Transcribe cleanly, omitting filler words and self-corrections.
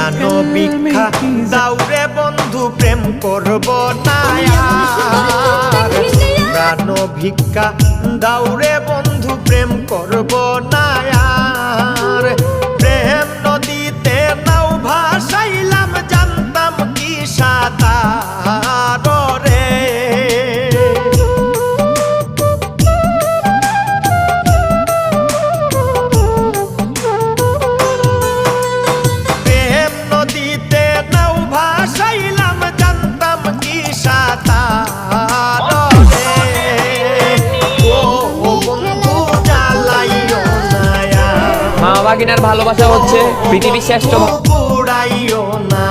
প্রাণ ভিক্ষা দাউরে বন্ধু প্রেম করব না আর প্রাণ ভিক্ষা দাউরে বন্ধু প্রেম করব না আর প্রেম নদীতে নাও ভাসাইলাম জানতাম কি সাঁতার রে প্রেম নদীতে নাও ভাসাইলাম জানতাম কি সাঁতার রে ও বন্ধু জ্বালাইও না মা বাগিনার ভালোবাসা হচ্ছে পৃথিবীর শ্রেষ্ঠ পুড়াইও না।